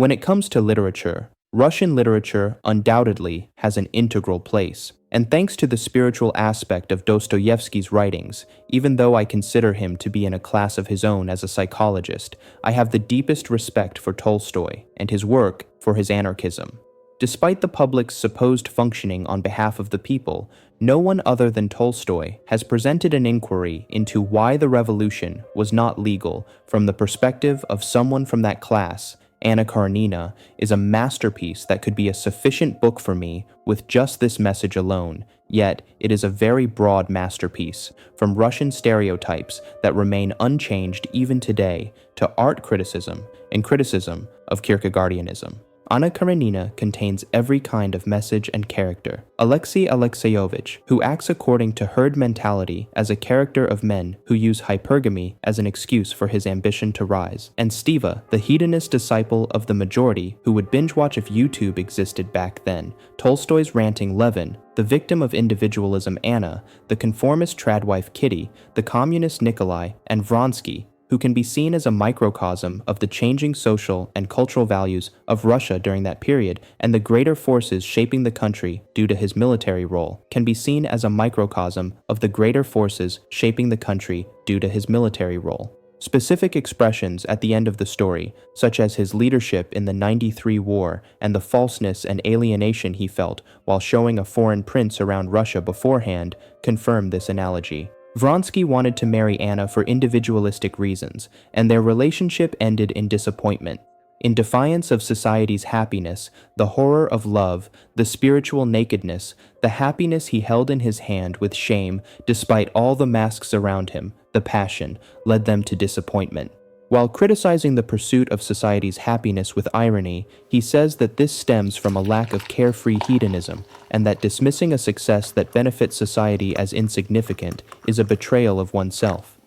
When it comes to literature, Russian literature undoubtedly has an integral place. And thanks to the spiritual aspect of Dostoevsky's writings, even though I consider him to be in a class of his own as a psychologist, I have the deepest respect for Tolstoy and his work for his anarchism. Despite the public's supposed functioning on behalf of the people, no one other than Tolstoy has presented an inquiry into why the revolution was not legal from the perspective of someone from that class. Anna Karenina is a masterpiece that could be a sufficient book for me with just this message alone, yet it is a very broad masterpiece, from Russian stereotypes that remain unchanged even today to art criticism and criticism of Kierkegaardianism. Anna Karenina contains every kind of message and character. Alexei Alexeyevich, who acts according to herd mentality as a character of men who use hypergamy as an excuse for his ambition to rise, and Steva, the hedonist disciple of the majority who would binge watch if YouTube existed back then, Tolstoy's ranting Levin, the victim of individualism Anna, the conformist tradwife Kitty, the communist Nikolai, and Vronsky, who can be seen as a microcosm of the changing social and cultural values of Russia during that period, and the greater forces shaping the country due to his military role, can be seen as a microcosm of the greater forces shaping the country due to his military role. Specific expressions at the end of the story, such as his leadership in the 93 war and the falseness and alienation he felt while showing a foreign prince around Russia beforehand, confirm this analogy. Vronsky wanted to marry Anna for individualistic reasons, and their relationship ended in disappointment. In defiance of society's happiness, the horror of love, the spiritual nakedness, the happiness he held in his hand with shame despite all the masks around him, the passion, led them to disappointment. While criticizing the pursuit of society's happiness with irony, he says that this stems from a lack of carefree hedonism, and that dismissing a success that benefits society as insignificant is a betrayal of oneself.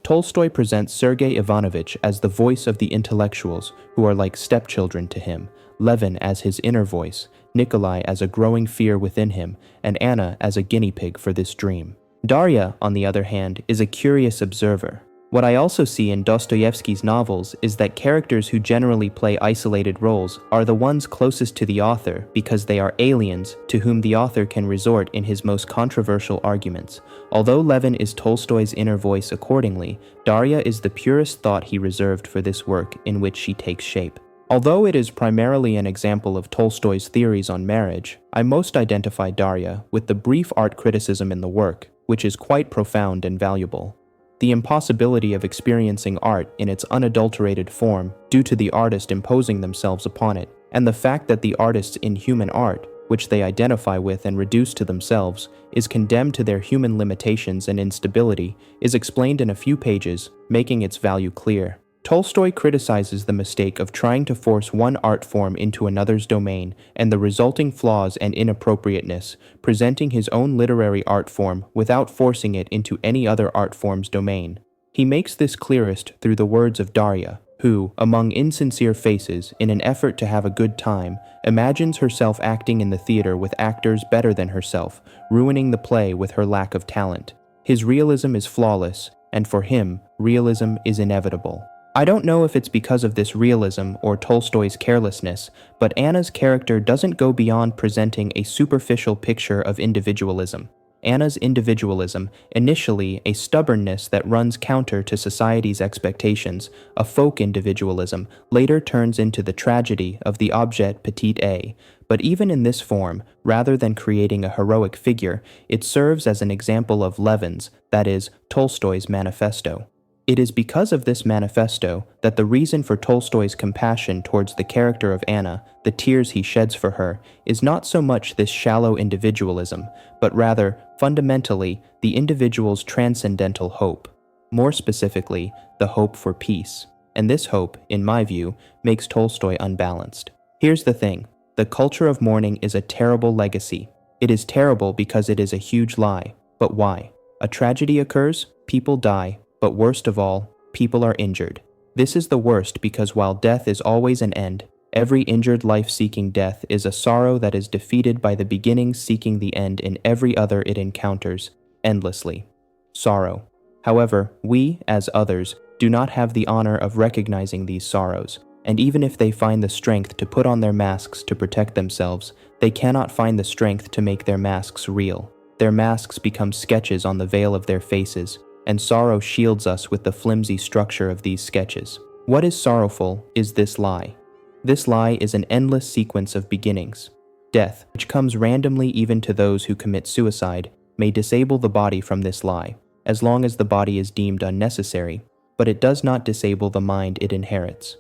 Tolstoy presents Sergei Ivanovich as the voice of the intellectuals who are like stepchildren to him, Levin as his inner voice, Nikolai as a growing fear within him, and Anna as a guinea pig for this dream. Darya, on the other hand, is a curious observer. What I also see in Dostoevsky's novels is that characters who generally play isolated roles are the ones closest to the author because they are aliens to whom the author can resort in his most controversial arguments. Although Levin is Tolstoy's inner voice accordingly, Darya is the purest thought he reserved for this work in which she takes shape. Although it is primarily an example of Tolstoy's theories on marriage, I most identify Darya with the brief art criticism in the work, which is quite profound and valuable. The impossibility of experiencing art in its unadulterated form due to the artist imposing themselves upon it, and the fact that the artist's inhuman art, which they identify with and reduce to themselves, is condemned to their human limitations and instability, is explained in a few pages, making its value clear. Tolstoy criticizes the mistake of trying to force one art form into another's domain and the resulting flaws and inappropriateness, presenting his own literary art form without forcing it into any other art form's domain. He makes this clearest through the words of Darya, who, among insincere faces, in an effort to have a good time, imagines herself acting in the theater with actors better than herself, ruining the play with her lack of talent. His realism is flawless, and for him, realism is inevitable. I don't know if it's because of this realism or Tolstoy's carelessness, but Anna's character doesn't go beyond presenting a superficial picture of individualism. Anna's individualism, initially a stubbornness that runs counter to society's expectations, a folk individualism, later turns into the tragedy of the objet petit a. But even in this form, rather than creating a heroic figure, it serves as an example of Levin's, that is, Tolstoy's manifesto. It is because of this manifesto that the reason for Tolstoy's compassion towards the character of Anna, the tears he sheds for her, is not so much this shallow individualism, but rather, fundamentally, the individual's transcendental hope. More specifically, the hope for peace. And this hope, in my view, makes Tolstoy unbalanced. Here's the thing. The culture of mourning is a terrible legacy. It is terrible because it is a huge lie. But why? A tragedy occurs, people die, but worst of all, people are injured. This is the worst because while death is always an end, every injured life-seeking death is a sorrow that is defeated by the beginning seeking the end in every other it encounters, endlessly. Sorrow. However, we, as others, do not have the honor of recognizing these sorrows. And even if they find the strength to put on their masks to protect themselves, they cannot find the strength to make their masks real. Their masks become sketches on the veil of their faces, and sorrow shields us with the flimsy structure of these sketches. What is sorrowful is this lie. This lie is an endless sequence of beginnings. Death, which comes randomly even to those who commit suicide, may disable the body from this lie, as long as the body is deemed unnecessary, but it does not disable the mind it inherits.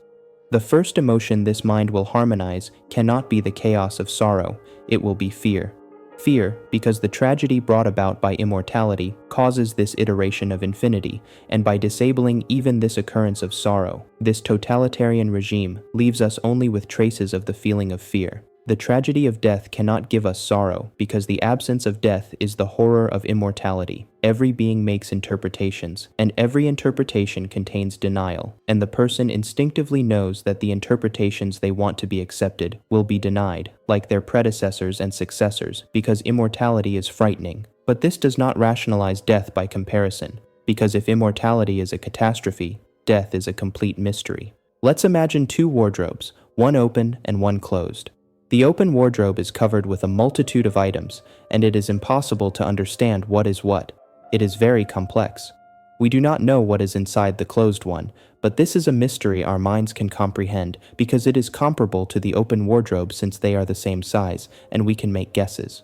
The first emotion this mind will harmonize cannot be the chaos of sorrow, it will be fear. Fear, because the tragedy brought about by immortality causes this iteration of infinity, and by disabling even this occurrence of sorrow, this totalitarian regime leaves us only with traces of the feeling of fear. The tragedy of death cannot give us sorrow, because the absence of death is the horror of immortality. Every being makes interpretations, and every interpretation contains denial, and the person instinctively knows that the interpretations they want to be accepted will be denied, like their predecessors and successors, because immortality is frightening. But this does not rationalize death by comparison, because if immortality is a catastrophe, death is a complete mystery. Let's imagine two wardrobes, one open and one closed. The open wardrobe is covered with a multitude of items, and it is impossible to understand what is what. It is very complex. We do not know what is inside the closed one, but this is a mystery our minds can comprehend because it is comparable to the open wardrobe since they are the same size, and we can make guesses.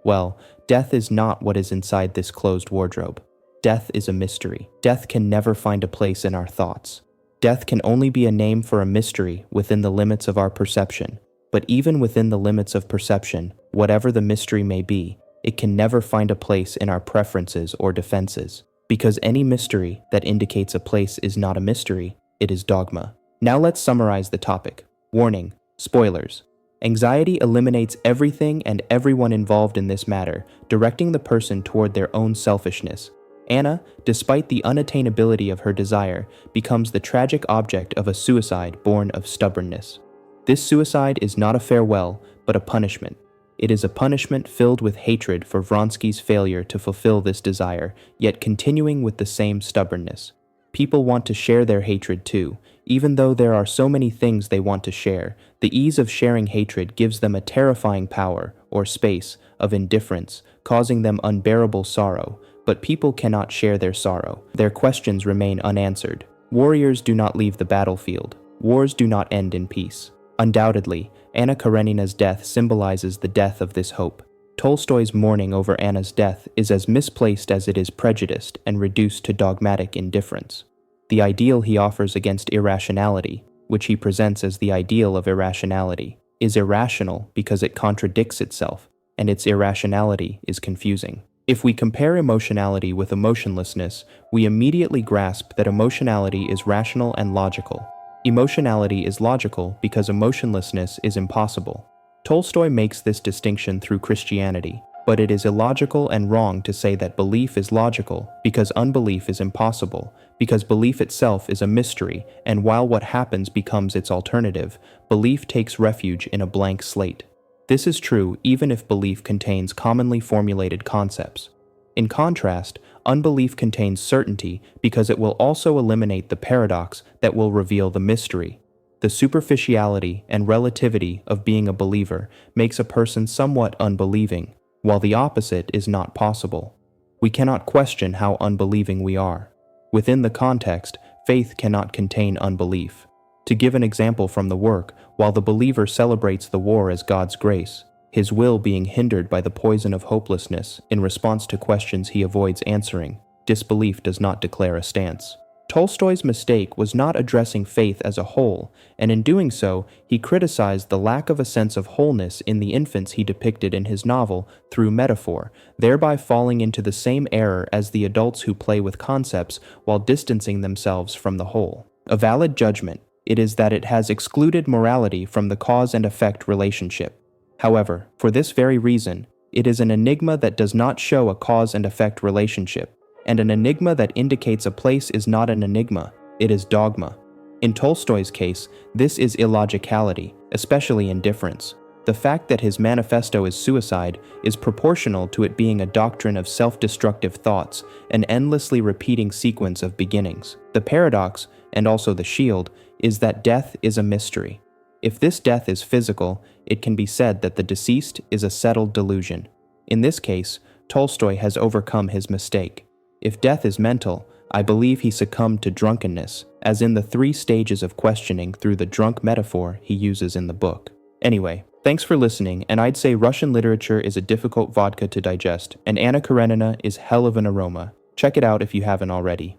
Well, death is not what is inside this closed wardrobe. Death is a mystery. Death can never find a place in our thoughts. Death can only be a name for a mystery within the limits of our perception. But even within the limits of perception, whatever the mystery may be, it can never find a place in our preferences or defenses. Because any mystery that indicates a place is not a mystery, it is dogma. Now let's summarize the topic. Warning: spoilers. Anxiety eliminates everything and everyone involved in this matter, directing the person toward their own selfishness. Anna, despite the unattainability of her desire, becomes the tragic object of a suicide born of stubbornness. This suicide is not a farewell, but a punishment. It is a punishment filled with hatred for Vronsky's failure to fulfill this desire, yet continuing with the same stubbornness. People want to share their hatred too. Even though there are so many things they want to share, the ease of sharing hatred gives them a terrifying power, or space, of indifference, causing them unbearable sorrow. But people cannot share their sorrow. Their questions remain unanswered. Warriors do not leave the battlefield. Wars do not end in peace. Undoubtedly, Anna Karenina's death symbolizes the death of this hope. Tolstoy's mourning over Anna's death is as misplaced as it is prejudiced and reduced to dogmatic indifference. The ideal he offers against irrationality, which he presents as the ideal of irrationality, is irrational because it contradicts itself, and its irrationality is confusing. If we compare emotionality with emotionlessness, we immediately grasp that emotionality is rational and logical. Emotionality is logical because emotionlessness is impossible. Tolstoy makes this distinction through Christianity, but it is illogical and wrong to say that belief is logical because unbelief is impossible, because belief itself is a mystery, and while what happens becomes its alternative, belief takes refuge in a blank slate. This is true even if belief contains commonly formulated concepts. In contrast, unbelief contains certainty because it will also eliminate the paradox that will reveal the mystery. The superficiality and relativity of being a believer makes a person somewhat unbelieving, while the opposite is not possible. We cannot question how unbelieving we are. Within the context, faith cannot contain unbelief. To give an example from the work, while the believer celebrates the war as God's grace, his will being hindered by the poison of hopelessness in response to questions he avoids answering, disbelief does not declare a stance. Tolstoy's mistake was not addressing faith as a whole, and in doing so, he criticized the lack of a sense of wholeness in the infants he depicted in his novel through metaphor, thereby falling into the same error as the adults who play with concepts while distancing themselves from the whole. A valid judgment, it is that it has excluded morality from the cause and effect relationship. However, for this very reason, it is an enigma that does not show a cause and effect relationship, and an enigma that indicates a place is not an enigma, it is dogma. In Tolstoy's case, this is illogicality, especially indifference. The fact that his manifesto is suicide is proportional to it being a doctrine of self-destructive thoughts, an endlessly repeating sequence of beginnings. The paradox, and also the shield, is that death is a mystery. If this death is physical, it can be said that the deceased is a settled delusion. In this case, Tolstoy has overcome his mistake. If death is mental, I believe he succumbed to drunkenness, as in the 3 stages of questioning through the drunk metaphor he uses in the book. Anyway, thanks for listening, and I'd say Russian literature is a difficult vodka to digest, and Anna Karenina is hell of an aroma. Check it out if you haven't already.